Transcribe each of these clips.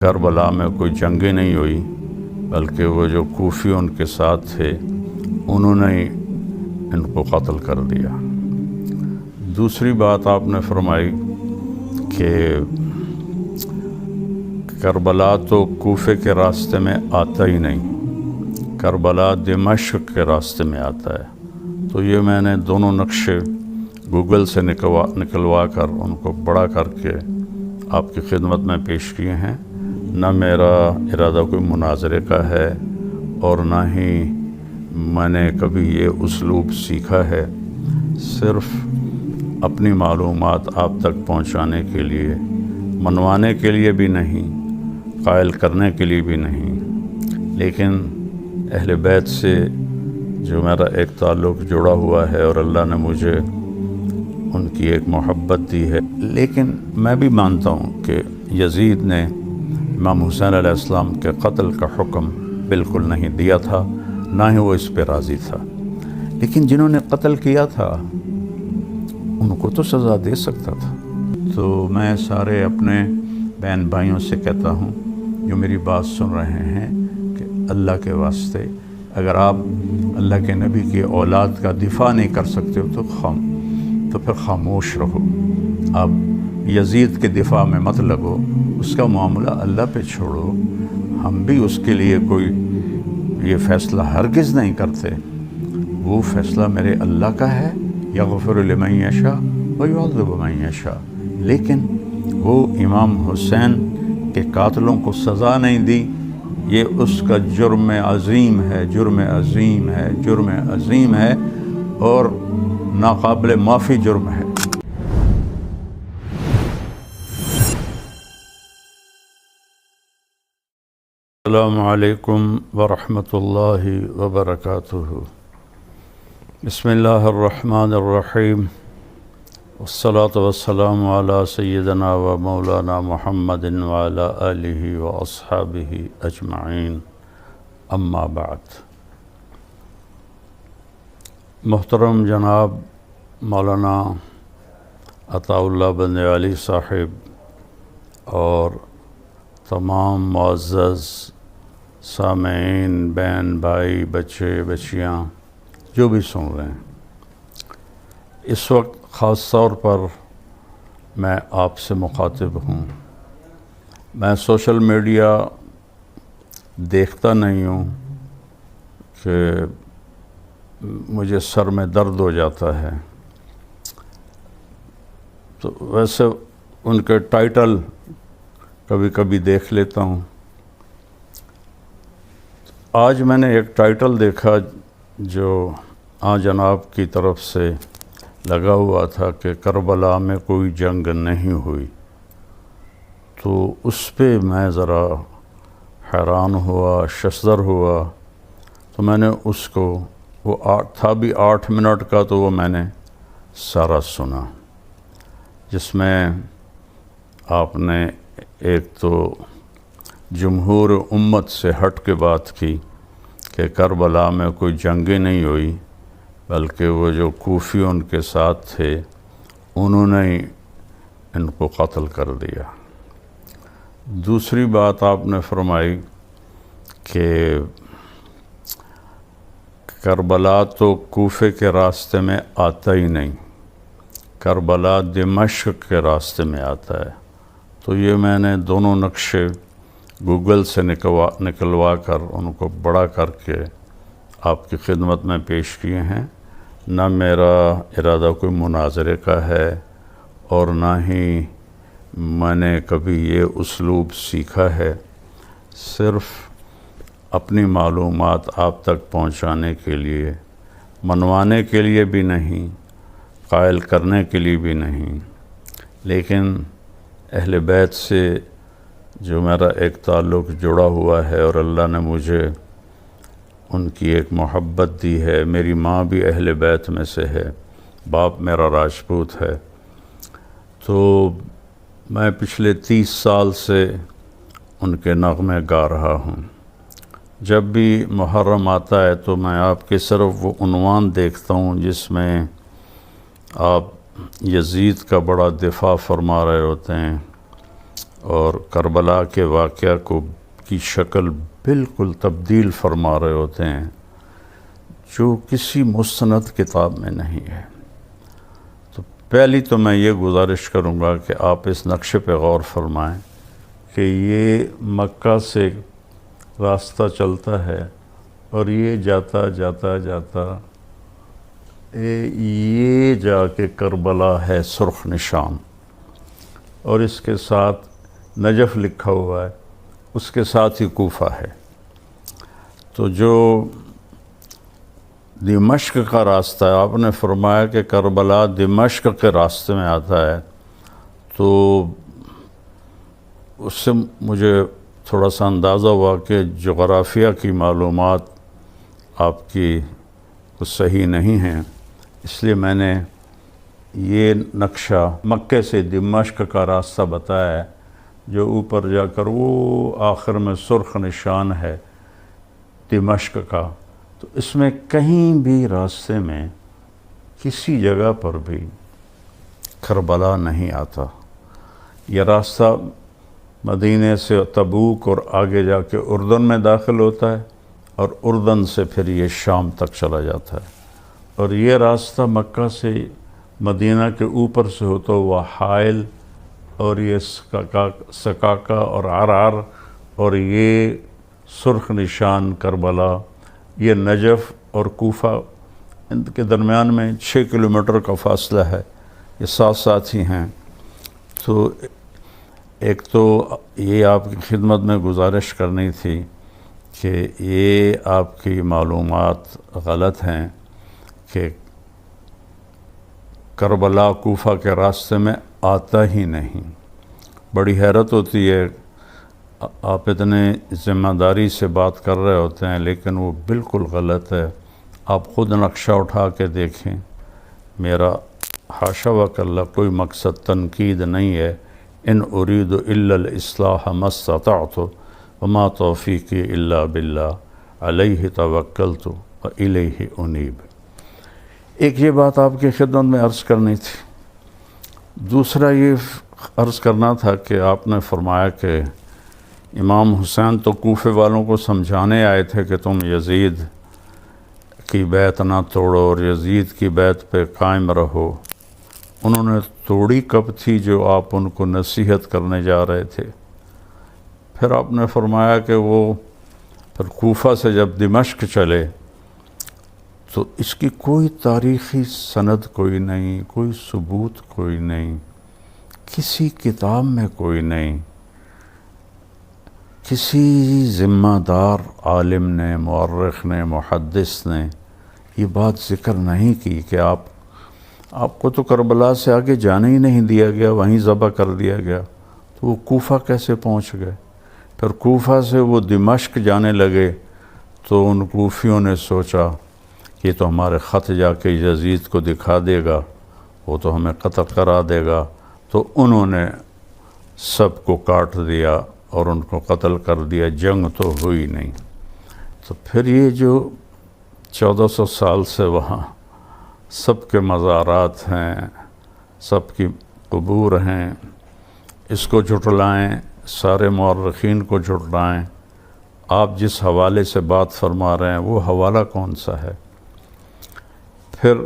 کربلا میں کوئی جنگیں نہیں ہوئی بلکہ وہ جو کوفی ان کے ساتھ تھے انہوں نے ان کو قتل کر دیا۔ دوسری بات آپ نے فرمائی کہ کربلا تو کوفے کے راستے میں آتا ہی نہیں، کربلا دمشق کے راستے میں آتا ہے۔ تو یہ میں نے دونوں نقشے گوگل سے نکلوا کر ان کو بڑا کر کے آپ کی خدمت میں پیش کیے ہیں۔ نہ میرا ارادہ کوئی مناظرے کا ہے اور نہ ہی میں نے کبھی یہ اسلوب سیکھا ہے، صرف اپنی معلومات آپ تک پہنچانے کے لیے، منوانے کے لیے بھی نہیں، قائل کرنے کے لیے بھی نہیں، لیکن اہل بیت سے جو میرا ایک تعلق جڑا ہوا ہے اور اللہ نے مجھے ان کی ایک محبت دی ہے۔ لیکن میں بھی مانتا ہوں کہ یزید نے امام حسین علیہ السلام کے قتل کا حکم بالکل نہیں دیا تھا، نہ ہی وہ اس پہ راضی تھا، لیکن جنہوں نے قتل کیا تھا ان کو تو سزا دے سکتا تھا۔ تو میں سارے اپنے بہن بھائیوں سے کہتا ہوں جو میری بات سن رہے ہیں کہ اللہ کے واسطے اگر آپ اللہ کے نبی کی اولاد کا دفاع نہیں کر سکتے ہو تو پھر خاموش رہو، آپ یزید کے دفاع میں مت لگو، اس کا معاملہ اللہ پہ چھوڑو۔ ہم بھی اس کے لیے کوئی یہ فیصلہ ہرگز نہیں کرتے، وہ فیصلہ میرے اللہ کا ہے، یغفر لمن یشاء ویعذب من یشاء، لیکن وہ امام حسین کے قاتلوں کو سزا نہیں دی، یہ اس کا جرم عظیم ہے، جرم عظیم ہے، جرم عظیم ہے اور ناقابل معافی جرم ہے۔ السلام علیکم ورحمۃ اللہ وبرکاتہ۔ بسم اللہ الرحمن الرحیم، والصلاة والسلام علی سیدنا و مولانا محمد وعلی آلہ و اصحابہ اجمعین، اما بعد۔ محترم جناب مولانا عطاء اللہ بند علی صاحب اور تمام معزز سامعین، بہن بھائی، بچے بچیاں جو بھی سن رہے ہیں، اس وقت خاص طور پر میں آپ سے مخاطب ہوں۔ میں سوشل میڈیا دیکھتا نہیں ہوں کہ مجھے سر میں درد ہو جاتا ہے، تو ویسے ان کے ٹائٹل کبھی کبھی دیکھ لیتا ہوں۔ آج میں نے ایک ٹائٹل دیکھا جو جناب کی طرف سے لگا ہوا تھا کہ کربلا میں کوئی جنگ نہیں ہوئی، تو اس پہ میں ذرا حیران ہوا، ششدر ہوا۔ تو میں نے اس کو، وہ تھا بھی 8 منٹ کا، تو وہ میں نے سارا سنا، جس میں آپ نے ایک تو جمہور امت سے ہٹ کے بات کی کہ کربلا میں کوئی جنگیں نہیں ہوئی بلکہ وہ جو کوفی ان کے ساتھ تھے انہوں نے ان کو قتل کر دیا۔ دوسری بات آپ نے فرمائی کہ کربلا تو کوفے کے راستے میں آتا ہی نہیں، کربلا دمشق کے راستے میں آتا ہے۔ تو یہ میں نے دونوں نقشے گوگل سے نکلوا کر ان کو بڑا کر کے آپ کی خدمت میں پیش کیے ہیں۔ نہ میرا ارادہ کوئی مناظرے کا ہے اور نہ ہی میں نے کبھی یہ اسلوب سیکھا ہے، صرف اپنی معلومات آپ تک پہنچانے کے لیے، منوانے کے لیے بھی نہیں، قائل کرنے کے لیے بھی نہیں، لیکن اہل بیت سے جو میرا ایک تعلق جڑا ہوا ہے اور اللہ نے مجھے ان کی ایک محبت دی ہے۔ میری ماں بھی اہل بیت میں سے ہے، باپ میرا راجپوت ہے، تو میں پچھلے 30 سال سے ان کے نغمے گا رہا ہوں۔ جب بھی محرم آتا ہے تو میں آپ کے صرف وہ عنوان دیکھتا ہوں جس میں آپ یزید کا بڑا دفاع فرما رہے ہوتے ہیں، اور کربلا کے واقعہ کی شکل بالکل تبدیل فرما رہے ہوتے ہیں جو کسی مستند کتاب میں نہیں ہے۔ تو پہلی تو میں یہ گزارش کروں گا کہ آپ اس نقشے پہ غور فرمائیں کہ یہ مکہ سے راستہ چلتا ہے اور یہ جاتا جاتا جاتا یہ جا کے کربلا ہے سرخ نشان، اور اس کے ساتھ نجف لکھا ہوا ہے، اس کے ساتھ ہی کوفہ ہے۔ تو جو دمشق کا راستہ ہے، آپ نے فرمایا کہ کربلا دمشق کے راستے میں آتا ہے، تو اس سے مجھے تھوڑا سا اندازہ ہوا کہ جغرافیہ کی معلومات آپ کی کچھ صحیح نہیں ہیں، اس لیے میں نے یہ نقشہ مکے سے دمشق کا راستہ بتایا ہے، جو اوپر جا کر وہ آخر میں سرخ نشان ہے دمشق کا۔ تو اس میں کہیں بھی راستے میں کسی جگہ پر بھی کربلا نہیں آتا۔ یہ راستہ مدینے سے تبوک اور آگے جا کے اردن میں داخل ہوتا ہے، اور اردن سے پھر یہ شام تک چلا جاتا ہے، اور یہ راستہ مکہ سے مدینہ کے اوپر سے ہوتا ہوا حائل اور یہ سکاکا اور عرعر اور یہ سرخ نشان کربلا، یہ نجف اور کوفہ، ان کے درمیان میں 6 کلومیٹر کا فاصلہ ہے، یہ ساتھ ساتھ ہی ہیں۔ تو ایک تو یہ آپ کی خدمت میں گزارش کرنی تھی کہ یہ آپ کی معلومات غلط ہیں کہ کربلا کوفہ کے راستے میں آتا ہی نہیں۔ بڑی حیرت ہوتی ہے، آپ اتنے ذمہ داری سے بات کر رہے ہوتے ہیں لیکن وہ بالکل غلط ہے۔ آپ خود نقشہ اٹھا کے دیکھیں۔ میرا حاشا وکلا کوئی مقصد تنقید نہیں ہے۔ ان اريد الا الاصلاح ما استطعت وما توفیقی الا باللہ علیہ توکلت والیہ انیب۔ ایک یہ بات آپ کی خدمت میں عرض کرنی تھی۔ دوسرا یہ عرض کرنا تھا کہ آپ نے فرمایا کہ امام حسین تو کوفے والوں کو سمجھانے آئے تھے کہ تم یزید کی بیعت نہ توڑو اور یزید کی بیعت پہ قائم رہو۔ انہوں نے توڑی کب تھی جو آپ ان کو نصیحت کرنے جا رہے تھے؟ پھر آپ نے فرمایا کہ وہ پھر کوفہ سے جب دمشق چلے تو اس کی کوئی تاریخی سند کوئی نہیں، کوئی ثبوت کوئی نہیں، کسی کتاب میں کوئی نہیں، کسی ذمہ دار عالم نے، مورخ نے، محدث نے یہ بات ذکر نہیں کی کہ آپ کو تو کربلا سے آگے جانے ہی نہیں دیا گیا، وہیں ذبح کر دیا گیا، تو وہ کوفہ کیسے پہنچ گئے؟ پھر کوفہ سے وہ دمشق جانے لگے تو ان کوفیوں نے سوچا یہ تو ہمارے خط جا کے یزید کو دکھا دے گا، وہ تو ہمیں قتل کرا دے گا، تو انہوں نے سب کو کاٹ دیا اور ان کو قتل کر دیا، جنگ تو ہوئی نہیں۔ تو پھر یہ جو 1400 سال سے وہاں سب کے مزارات ہیں، سب کی قبور ہیں، اس کو جھٹلائیں، سارے مورخین کو جھٹلائیں، آپ جس حوالے سے بات فرما رہے ہیں وہ حوالہ کون سا ہے؟ پھر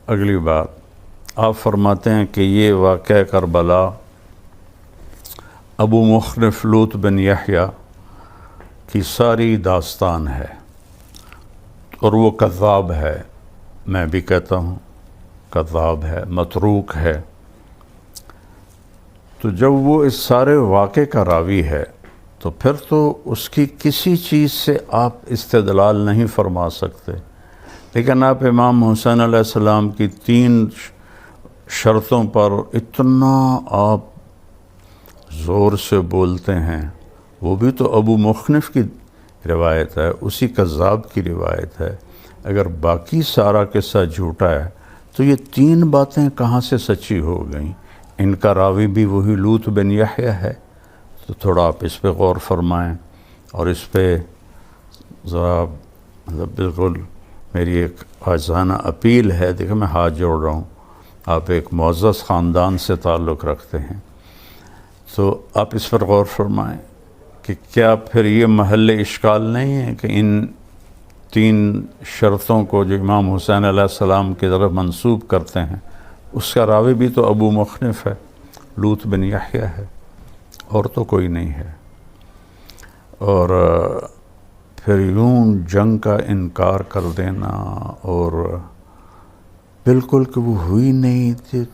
اگلی بات آپ فرماتے ہیں کہ یہ واقعہ کربلا ابو مخنف لوط بن یحییٰ کی ساری داستان ہے، اور وہ کذاب ہے، میں بھی کہتا ہوں کذاب ہے، متروک ہے۔ تو جب وہ اس سارے واقعے کا راوی ہے تو پھر تو اس کی کسی چیز سے آپ استدلال نہیں فرما سکتے، لیکن آپ امام حسین علیہ السلام کی 3 شرطوں پر اتنا آپ زور سے بولتے ہیں، وہ بھی تو ابو مخنف کی روایت ہے، اسی کذاب کی روایت ہے۔ اگر باقی سارا قصہ جھوٹا ہے تو یہ 3 باتیں کہاں سے سچی ہو گئیں؟ ان کا راوی بھی وہی لوط بن یحییٰ ہے۔ تو تھوڑا آپ اس پہ غور فرمائیں، اور اس پہ ذرا بالکل میری ایک عاجزانہ اپیل ہے، دیکھیں میں ہاتھ جوڑ رہا ہوں، آپ ایک معزز خاندان سے تعلق رکھتے ہیں، تو آپ اس پر غور فرمائیں کہ کیا پھر یہ محل اشکال نہیں ہے کہ ان 3 شرطوں کو جو امام حسین علیہ السلام کی طرف منسوب کرتے ہیں، اس کا راوی بھی تو ابو مخنف ہے، لوط بن یحییٰ ہے، اور تو کوئی نہیں ہے۔ اور پھر یوں جنگ کا انکار کر دینا اور بالکل کہ وہ ہوئی نہیں تھی،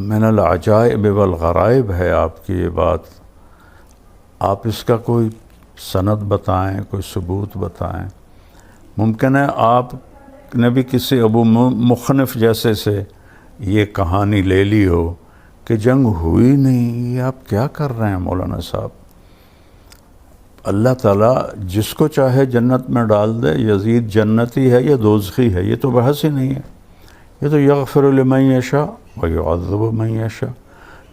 من العجائب والغرائب ہے آپ کی یہ بات۔ آپ اس کا کوئی سند بتائیں، کوئی ثبوت بتائیں۔ ممکن ہے آپ نے بھی کسی ابو مخنف جیسے سے یہ کہانی لے لی ہو کہ جنگ ہوئی نہیں، یہ آپ کیا کر رہے ہیں مولانا صاحب؟ اللہ تعالیٰ جس کو چاہے جنت میں ڈال دے، یزید جنتی ہے یا دوزخی ہے، یہ تو بحث ہی نہیں ہے۔ یہ تو یغفر لمن یشاء ویعذب من یشاء،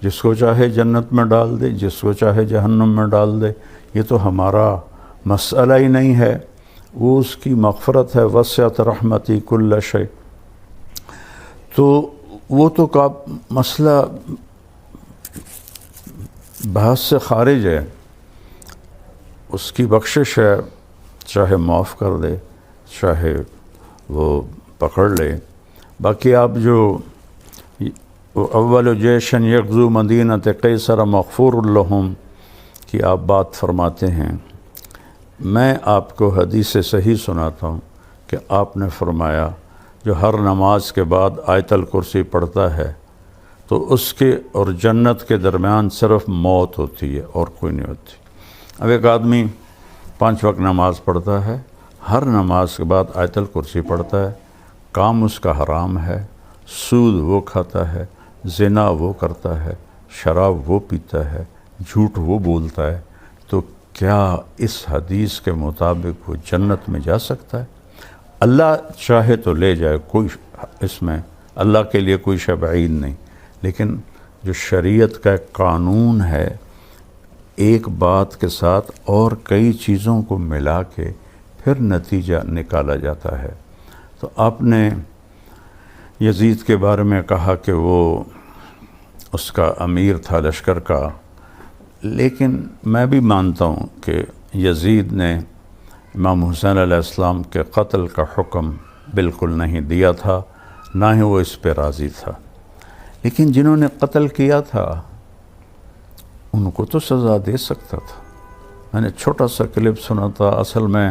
جس کو چاہے جنت میں ڈال دے، جس کو چاہے جہنم میں ڈال دے، یہ تو ہمارا مسئلہ ہی نہیں ہے، وہ اس کی مغفرت ہے۔ وسعت رحمتی کل شیء، تو وہ تو کا مسئلہ بحث سے خارج ہے، اس کی بخشش ہے، چاہے معاف کر دے چاہے وہ پکڑ لے۔ باقی آپ جو اول جیشن یغزو مدینۃ قیصر مغفور لہم کی آپ بات فرماتے ہیں، میں آپ کو حدیث صحیح سناتا ہوں کہ آپ نے فرمایا جو ہر نماز کے بعد آیت الکرسی پڑھتا ہے تو اس کے اور جنت کے درمیان صرف موت ہوتی ہے اور کوئی نہیں ہوتی۔ اب ایک آدمی 5 وقت نماز پڑھتا ہے، ہر نماز کے بعد آیت الکرسی پڑھتا ہے، کام اس کا حرام ہے، سود وہ کھاتا ہے، زنا وہ کرتا ہے، شراب وہ پیتا ہے، جھوٹ وہ بولتا ہے، تو کیا اس حدیث کے مطابق وہ جنت میں جا سکتا ہے؟ اللہ چاہے تو لے جائے، کوئی اس میں اللہ کے لیے کوئی شے بعید نہیں، لیکن جو شریعت کا ایک قانون ہے، ایک بات کے ساتھ اور کئی چیزوں کو ملا کے پھر نتیجہ نکالا جاتا ہے۔ تو آپ نے یزید کے بارے میں کہا کہ وہ اس کا امیر تھا لشکر کا، لیکن میں بھی مانتا ہوں کہ یزید نے امام حسین علیہ السلام کے قتل کا حکم بالکل نہیں دیا تھا، نہ ہی وہ اس پہ راضی تھا، لیکن جنہوں نے قتل کیا تھا ان کو تو سزا دے سکتا تھا۔ میں نے چھوٹا سا کلپ سنا تھا، اصل میں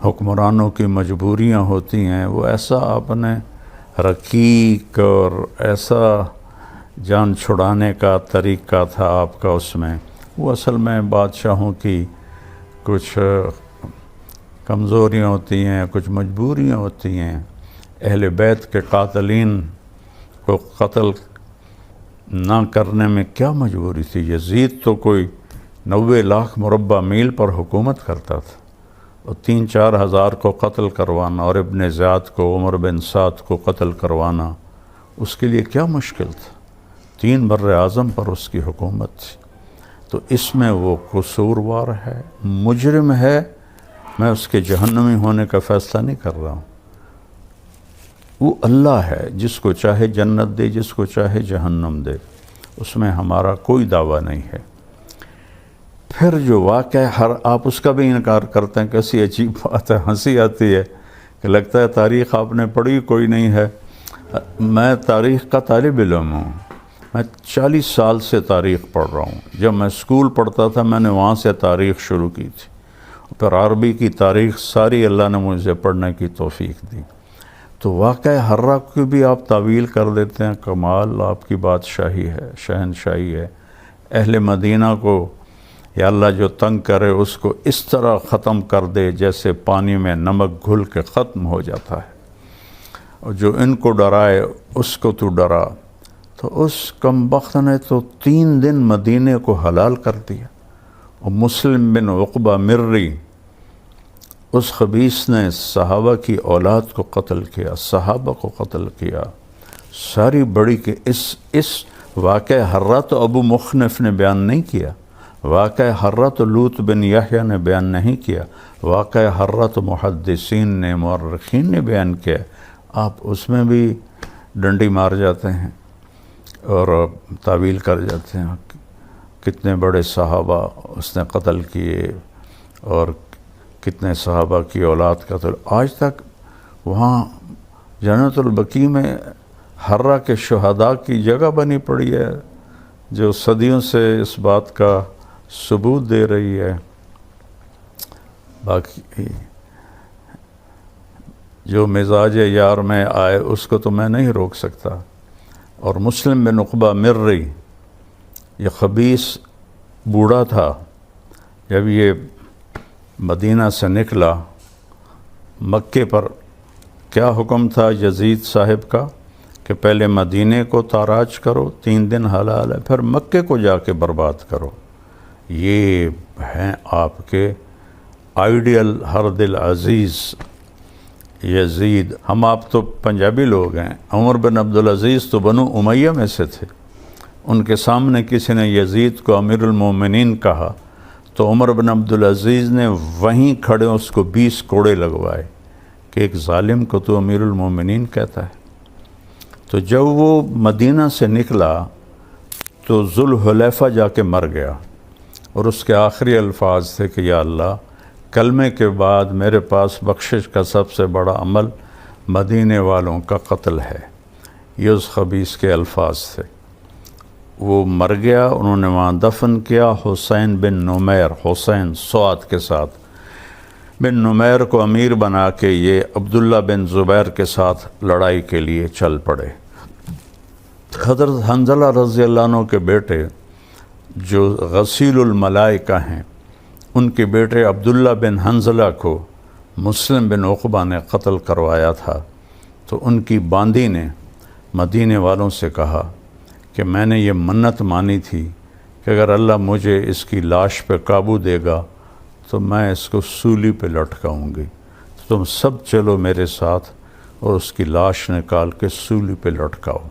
حکمرانوں کی مجبوریاں ہوتی ہیں، وہ ایسا آپ نے رقیق اور ایسا جان چھڑانے کا طریقہ تھا آپ کا اس میں، وہ اصل میں بادشاہوں کی کچھ کمزوریاں ہوتی ہیں، کچھ مجبوریاں ہوتی ہیں۔ اہل بیت کے قاتلین کو قتل نہ کرنے میں کیا مجبوری تھی؟ یزید تو کوئی 90 لاکھ مربع میل پر حکومت کرتا تھا، اور 3-4 ہزار کو قتل کروانا، اور ابن زیاد کو، عمر بن سعد کو قتل کروانا، اس کے لیے کیا مشکل تھا؟ 3 بر اعظم پر اس کی حکومت تھی۔ تو اس میں وہ قصوروار ہے، مجرم ہے، میں اس کے جہنمی ہونے کا فیصلہ نہیں کر رہا ہوں۔ وہ اللہ ہے، جس کو چاہے جنت دے، جس کو چاہے جہنم دے، اس میں ہمارا کوئی دعویٰ نہیں ہے۔ پھر جو واقعہ آپ اس کا بھی انکار کرتے ہیں، کیسی عجیب بات ہے، ہنسی آتی ہے کہ لگتا ہے تاریخ آپ نے پڑھی کوئی نہیں ہے۔ میں تاریخ کا طالب علم ہوں، میں 40 سال سے تاریخ پڑھ رہا ہوں۔ جب میں اسکول پڑھتا تھا میں نے وہاں سے تاریخ شروع کی تھی، پھر عربی کی تاریخ ساری اللہ نے مجھے پڑھنے کی توفیق دی۔ تو واقعہ حرہ کو بھی آپ تعویل کر دیتے ہیں، کمال آپ کی بادشاہی ہے، شہنشاہی ہے۔ اہل مدینہ کو یا اللہ جو تنگ کرے اس کو اس طرح ختم کر دے جیسے پانی میں نمک گھل کے ختم ہو جاتا ہے، اور جو ان کو ڈرائے اس کو تو ڈرا۔ تو اس کمبخت نے تو 3 دن مدینے کو حلال کر دیا، اور مسلم بن عقبہ مری، اس خبیث نے صحابہ کی اولاد کو قتل کیا، صحابہ کو قتل کیا۔ ساری بڑی کہ اس واقعہ حرہ تو ابو مخنف نے بیان نہیں کیا، واقعہ حرہ تو لوط بن یحییٰ نے بیان نہیں کیا، واقعہ حرہ تو محدثین نے، مورخین نے بیان کیا۔ آپ اس میں بھی ڈنڈی مار جاتے ہیں اور تعویل کر جاتے ہیں۔ کتنے بڑے صحابہ اس نے قتل کیے اور کتنے صحابہ کی اولاد قتل. آج تک وہاں جنت البقیع میں حرہ کے شہداء کی جگہ بنی پڑی ہے جو صدیوں سے اس بات کا ثبوت دے رہی ہے. باقی جو مزاج یار میں آئے اس کو تو میں نہیں روک سکتا. اور مسلم بن عقبہ مرری یہ خبیث بوڑھا تھا. جب یہ مدینہ سے نکلا مکے پر کیا حکم تھا یزید صاحب کا کہ پہلے مدینے کو تاراج کرو 3 دن حلال ہے، پھر مکے کو جا کے برباد کرو. یہ ہیں آپ کے آئیڈیل ہر دل عزیز یزید. ہم آپ تو پنجابی لوگ ہیں. عمر بن عبدالعزیز تو بنو امیہ میں سے تھے. ان کے سامنے کسی نے یزید کو امیر المومنین کہا تو عمر بن عبدالعزیز نے وہیں کھڑے اس کو 20 کوڑے لگوائے کہ ایک ظالم کو تو امیر المومنین کہتا ہے. تو جب وہ مدینہ سے نکلا تو ذوالحلیفہ جا کے مر گیا اور اس کے آخری الفاظ تھے کہ یا اللہ کلمے کے بعد میرے پاس بخشش کا سب سے بڑا عمل مدینے والوں کا قتل ہے. یہ اس خبیث کے الفاظ تھے. وہ مر گیا. انہوں نے وہاں دفن کیا حسین بن نمیر، حسین سعد کے ساتھ. بن نمیر کو امیر بنا کے یہ عبداللہ بن زبیر کے ساتھ لڑائی کے لیے چل پڑے. حضرت حنظلہ رضی اللہ عنہ کے بیٹے جو غسیل الملائکہ ہیں ان کے بیٹے عبداللہ بن حنظلہ کو مسلم بن عقبہ نے قتل کروایا تھا. تو ان کی باندی نے مدینے والوں سے کہا کہ میں نے یہ منت مانی تھی کہ اگر اللہ مجھے اس کی لاش پہ قابو دے گا تو میں اس کو سولی پہ لٹکاؤں گی. تو تم سب چلو میرے ساتھ اور اس کی لاش نکال کے سولی پہ لٹکاؤ.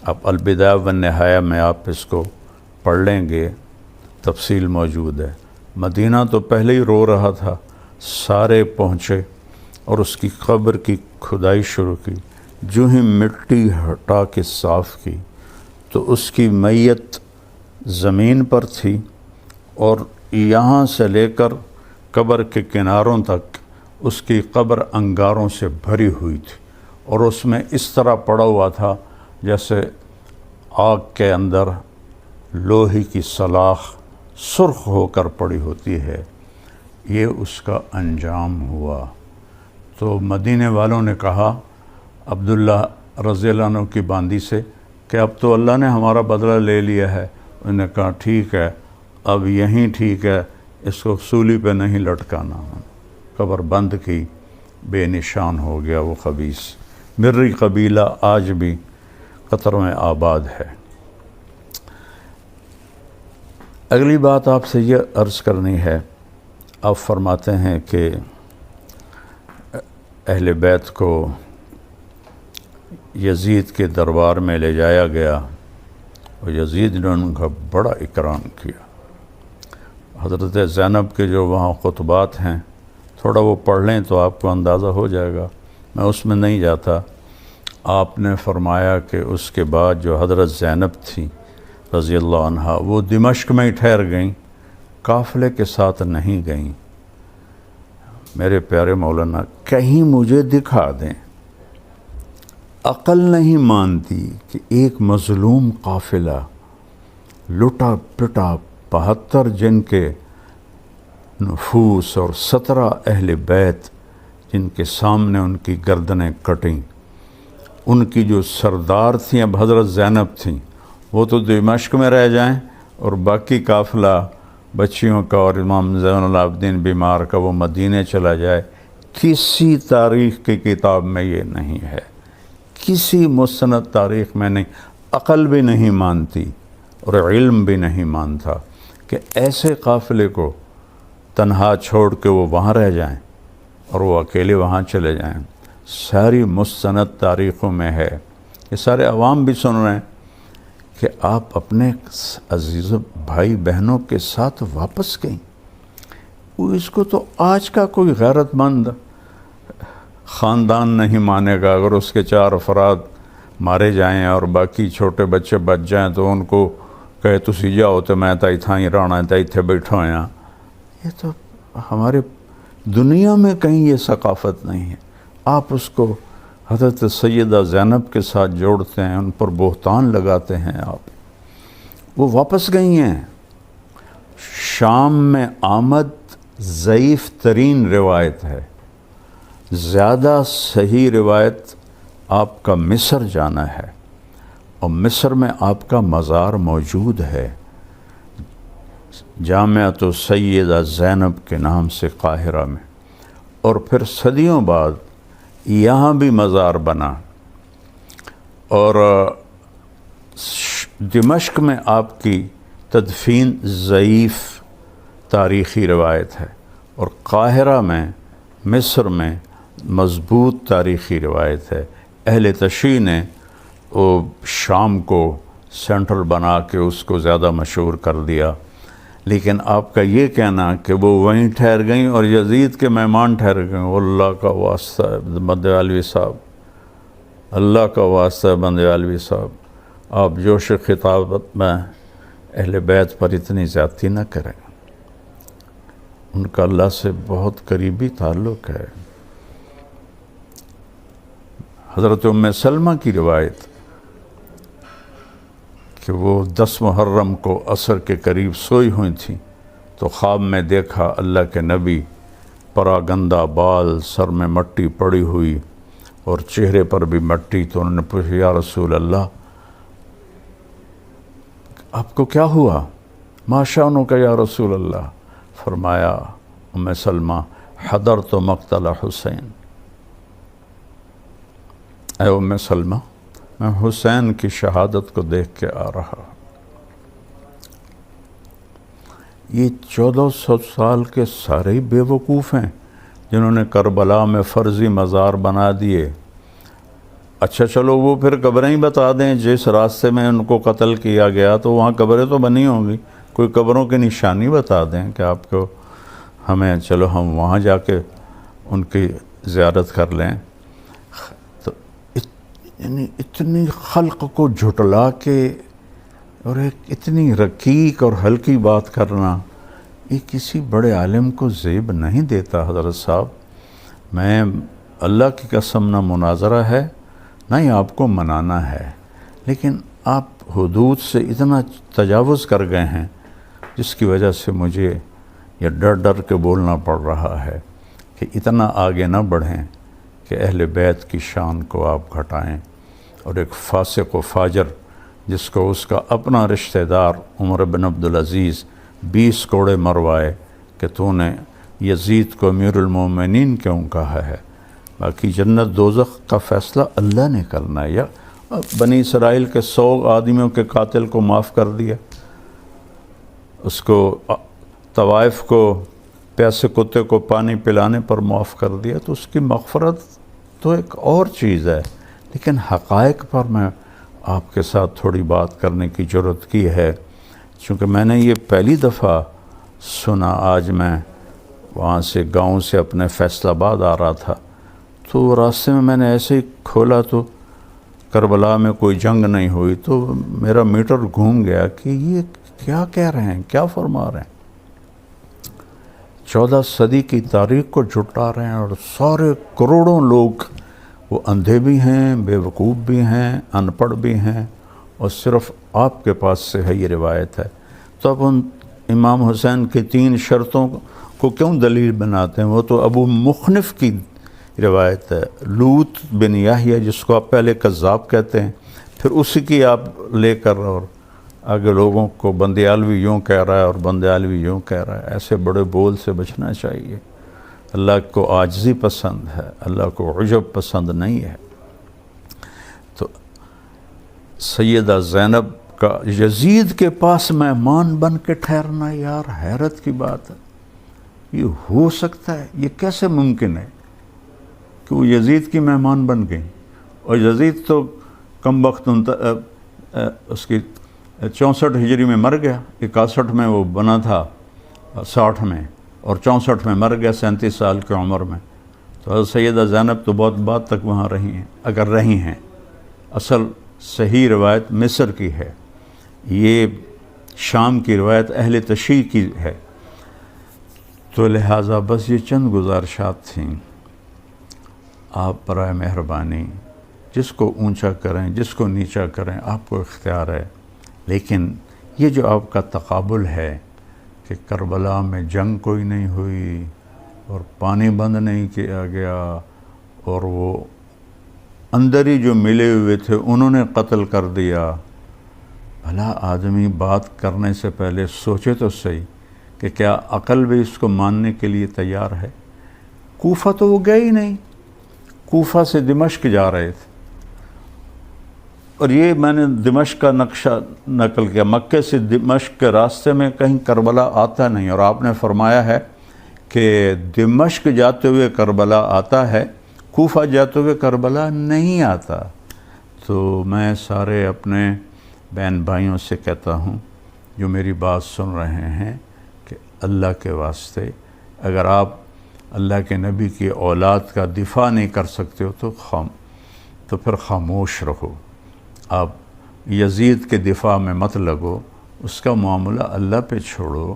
اب البدایہ والنہایہ میں آپ اس کو پڑھ لیں گے، تفصیل موجود ہے. مدینہ تو پہلے ہی رو رہا تھا. سارے پہنچے اور اس کی قبر کی کھدائی شروع کی. جو ہی مٹی ہٹا کے صاف کی تو اس کی میت زمین پر تھی اور یہاں سے لے کر قبر کے کناروں تک اس کی قبر انگاروں سے بھری ہوئی تھی اور اس میں اس طرح پڑا ہوا تھا جیسے آگ کے اندر لوہے کی سلاخ سرخ ہو کر پڑی ہوتی ہے. یہ اس کا انجام ہوا. تو مدینے والوں نے کہا عبداللہ رضی اللہ عنہ کی باندی سے کہ اب تو اللہ نے ہمارا بدلہ لے لیا ہے. انہوں نے کہا ٹھیک ہے، اب یہیں ٹھیک ہے، اس کو سولی پہ نہیں لٹکانا. قبر بند کی، بے نشان ہو گیا وہ خبیث. مرری قبیلہ آج بھی قطر میں آباد ہے. اگلی بات آپ سے یہ عرض کرنی ہے. آپ فرماتے ہیں کہ اہل بیت کو یزید کے دربار میں لے جایا گیا اور یزید نے ان کا بڑا اکرام کیا. حضرت زینب کے جو وہاں خطبات ہیں تھوڑا وہ پڑھ لیں تو آپ کو اندازہ ہو جائے گا، میں اس میں نہیں جاتا. آپ نے فرمایا کہ اس کے بعد جو حضرت زینب تھیں رضی اللہ عنہ وہ دمشق میں ہی ٹھہر گئیں، قافلے کے ساتھ نہیں گئیں. میرے پیارے مولانا کہیں مجھے دکھا دیں. عقل نہیں مانتی کہ ایک مظلوم قافلہ لٹا پٹا 72 جن کے نفوس اور 17 اہل بیت جن کے سامنے ان کی گردنیں کٹیں، ان کی جو سردار تھیں اب حضرت زینب تھیں، وہ تو دمشق میں رہ جائیں اور باقی قافلہ بچیوں کا اور امام زین العابدین بیمار کا وہ مدینے چلا جائے. کسی تاریخ کی کتاب میں یہ نہیں ہے، کسی مستند تاریخ میں نہیں. عقل بھی نہیں مانتی اور علم بھی نہیں مانتا کہ ایسے قافلے کو تنہا چھوڑ کے وہ وہاں رہ جائیں اور وہ اکیلے وہاں چلے جائیں. ساری مستند تاریخوں میں ہے. یہ سارے عوام بھی سن رہے ہیں کہ آپ اپنے عزیز بھائی بہنوں کے ساتھ واپس گئیں. اس کو تو آج کا کوئی غیرت مند خاندان نہیں مانے گا. اگر اس کے 4 افراد مارے جائیں اور باقی چھوٹے بچے بچ جائیں تو ان کو کہے تسی جاؤ تو میں تو اتنا ہی رہنا تو اتنے بیٹھا ہوا. یہ تو ہمارے دنیا میں کہیں یہ ثقافت نہیں ہے. آپ اس کو حضرت سیدہ زینب کے ساتھ جوڑتے ہیں، ان پر بہتان لگاتے ہیں. آپ وہ واپس گئی ہیں. شام میں آمد ضعیف ترین روایت ہے. زیادہ صحیح روایت آپ کا مصر جانا ہے، اور مصر میں آپ کا مزار موجود ہے، جامعۃ سیدہ زینب کے نام سے قاہرہ میں. اور پھر صدیوں بعد یہاں بھی مزار بنا. اور دمشق میں آپ کی تدفین ضعیف تاریخی روایت ہے، اور قاہرہ میں مصر میں مضبوط تاریخی روایت ہے. اہل تشیع نے وہ شام کو سینٹرل بنا کے اس کو زیادہ مشہور کر دیا. لیکن آپ کا یہ کہنا کہ وہ وہیں ٹھہر گئیں اور یزید کے مہمان ٹھہر گئیں، اللہ کا واسطہ ہے بندیالوی صاحب، اللہ کا واسطہ ہے بندیالوی صاحب، آپ جوش خطابت میں اہل بیت پر اتنی زیادتی نہ کریں. ان کا اللہ سے بہت قریبی تعلق ہے. حضرت ام سلمہ کی روایت کہ وہ 10 محرم کو عصر کے قریب سوئی ہوئی تھیں تو خواب میں دیکھا اللہ کے نبی، پراگندہ بال، سر میں مٹی پڑی ہوئی اور چہرے پر بھی مٹی. تو انہوں نے پوچھا یا رسول اللہ آپ کو کیا ہوا؟ ما شأنک یا رسول اللہ؟ فرمایا ام سلمہ حضرت مقتل حسین. اے ام سلمہ میں حسین کی شہادت کو دیکھ کے آ رہا. یہ 1400 سال کے سارے ہی بے وقوف ہیں جنہوں نے کربلا میں فرضی مزار بنا دیے. اچھا چلو وہ پھر قبریں ہی بتا دیں، جس راستے میں ان کو قتل کیا گیا تو وہاں قبریں تو بنی ہوں گی، کوئی قبروں کی نشانی بتا دیں کہ آپ کو ہمیں، چلو ہم وہاں جا کے ان کی زیارت کر لیں. تو یعنی اتنی خلق کو جھٹلا کے اور ایک اتنی رقیق اور ہلکی بات کرنا، یہ کسی بڑے عالم کو زیب نہیں دیتا. حضرت صاحب میں اللہ کی قسم نہ مناظرہ ہے نہ ہی آپ کو منانا ہے، لیکن آپ حدود سے اتنا تجاوز کر گئے ہیں جس کی وجہ سے مجھے یہ ڈر ڈر کے بولنا پڑ رہا ہے کہ اتنا آگے نہ بڑھیں کہ اہل بیت کی شان کو آپ گھٹائیں. اور ایک فاسق و فاجر جس کو اس کا اپنا رشتہ دار عمر بن عبدالعزیز 20 کوڑے مروائے کہ تو نے یزید کو امیر المومنین کیوں کہا ہے. باقی جنت دوزخ کا فیصلہ اللہ نے کرنا ہے. یا بنی اسرائیل کے 100 آدمیوں کے قاتل کو معاف کر دیا، اس کو طوائف کو پیاسے کتے کو پانی پلانے پر معاف کر دیا، تو اس کی مغفرت تو ایک اور چیز ہے. لیکن حقائق پر میں آپ کے ساتھ تھوڑی بات کرنے کی جرات کی ہے، چونکہ میں نے یہ پہلی دفعہ سنا. آج میں وہاں سے گاؤں سے اپنے فیصل آباد آ رہا تھا تو راستے میں نے ایسے ہی کھولا تو کربلا میں کوئی جنگ نہیں ہوئی، تو میرا میٹر گھوم گیا کہ یہ کیا کہہ رہے ہیں، کیا فرما رہے ہیں. 14 صدی کی تاریخ کو جھٹلا رہے ہیں، اور سارے کروڑوں لوگ وہ اندھے بھی ہیں، بے وقوف بھی ہیں، ان پڑھ بھی ہیں، اور صرف آپ کے پاس سے ہے یہ روایت ہے. تو اب ان امام حسین کی 3 شرطوں کو کیوں دلیل بناتے ہیں؟ وہ تو ابو مخنف کی روایت ہے، لوط بن یحییٰ جس کو آپ پہلے کذاب کہتے ہیں، پھر اسی کی آپ لے کر اور آگے لوگوں کو بندیالوی یوں کہہ رہا ہے اور بندیالوی یوں کہہ رہا ہے. ایسے بڑے بول سے بچنا چاہیے. اللہ کو عاجزی پسند ہے، اللہ کو عجب پسند نہیں ہے. تو سیدہ زینب کا یزید کے پاس مہمان بن کے ٹھہرنا، یار حیرت کی بات ہے. یہ ہو سکتا ہے؟ یہ کیسے ممکن ہے کہ وہ یزید کی مہمان بن گئی؟ اور یزید تو کم وقت اس کی 64 ہجری میں مر گیا، 61 میں وہ بنا تھا، 60 میں، اور 64 میں مر گیا 37 سال کی عمر میں. تو حضرت سیدہ زینب تو بہت بعد تک وہاں رہی ہیں، اگر رہی ہیں. اصل صحیح روایت مصر کی ہے. یہ شام کی روایت اہل تشیع کی ہے۔ تو لہٰذا بس یہ چند گزارشات تھیں، آپ برائے مہربانی جس کو اونچا کریں جس کو نیچا کریں آپ کو اختیار ہے، لیکن یہ جو آپ کا تقابل ہے کہ کربلا میں جنگ کوئی نہیں ہوئی اور پانی بند نہیں کیا گیا اور وہ اندر ہی جو ملے ہوئے تھے انہوں نے قتل کر دیا، بھلا آدمی بات کرنے سے پہلے سوچے تو صحیح کہ کیا عقل بھی اس کو ماننے کے لیے تیار ہے؟ کوفہ تو وہ گئے ہی نہیں، کوفہ سے دمشق جا رہے تھے، اور یہ میں نے دمشق کا نقشہ نقل کیا، مکے سے دمشق کے راستے میں کہیں کربلا آتا نہیں، اور آپ نے فرمایا ہے کہ دمشق جاتے ہوئے کربلا آتا ہے، کوفہ جاتے ہوئے کربلا نہیں آتا۔ تو میں سارے اپنے بہن بھائیوں سے کہتا ہوں جو میری بات سن رہے ہیں کہ اللہ کے واسطے اگر آپ اللہ کے نبی کی اولاد کا دفاع نہیں کر سکتے ہو تو پھر خاموش رہو، آپ یزید کے دفاع میں مت لگو، اس کا معاملہ اللہ پہ چھوڑو،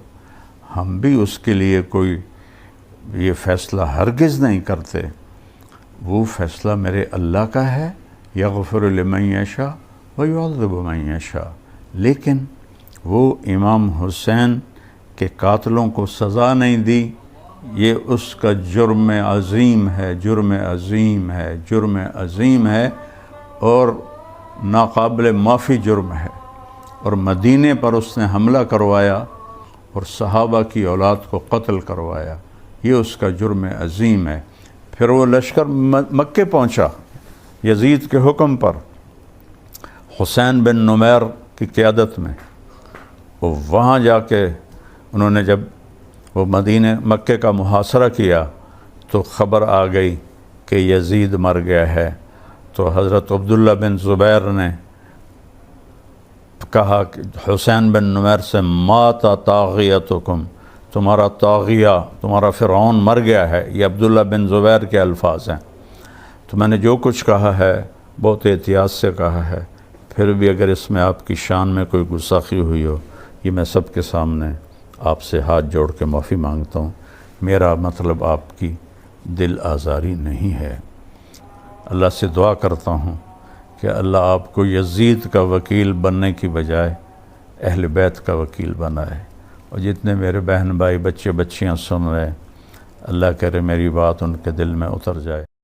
ہم بھی اس کے لیے کوئی یہ فیصلہ ہرگز نہیں کرتے، وہ فیصلہ میرے اللہ کا ہے، یغفر لمن یشاء ویعذب من یشاء، لیکن وہ امام حسین کے قاتلوں کو سزا نہیں دی، یہ اس کا جرم عظیم ہے، جرم عظیم ہے، جرم عظیم ہے اور ناقابل معافی جرم ہے، اور مدینے پر اس نے حملہ کروایا اور صحابہ کی اولاد کو قتل کروایا، یہ اس کا جرم عظیم ہے۔ پھر وہ لشکر مکے پہنچا یزید کے حکم پر، حسین بن نمیر کی قیادت میں، وہ وہاں جا کے انہوں نے جب وہ مکے کا محاصرہ کیا تو خبر آ گئی کہ یزید مر گیا ہے، تو حضرت عبداللہ بن زبیر نے کہا کہ حسین بن نمیر سے مات طاغیتکم، تمہارا طاغیہ تمہارا فرعون مر گیا ہے، یہ عبداللہ بن زبیر کے الفاظ ہیں۔ تو میں نے جو کچھ کہا ہے بہت احتیاط سے کہا ہے، پھر بھی اگر اس میں آپ کی شان میں کوئی گستاخی ہوئی ہو، یہ میں سب کے سامنے آپ سے ہاتھ جوڑ کے معافی مانگتا ہوں، میرا مطلب آپ کی دل آزاری نہیں ہے۔ اللہ سے دعا کرتا ہوں کہ اللہ آپ کو یزید کا وکیل بننے کی بجائے اہل بیت کا وکیل بنائے، اور جتنے میرے بہن بھائی بچے بچیاں سن رہے، اللہ کرے میری بات ان کے دل میں اتر جائے۔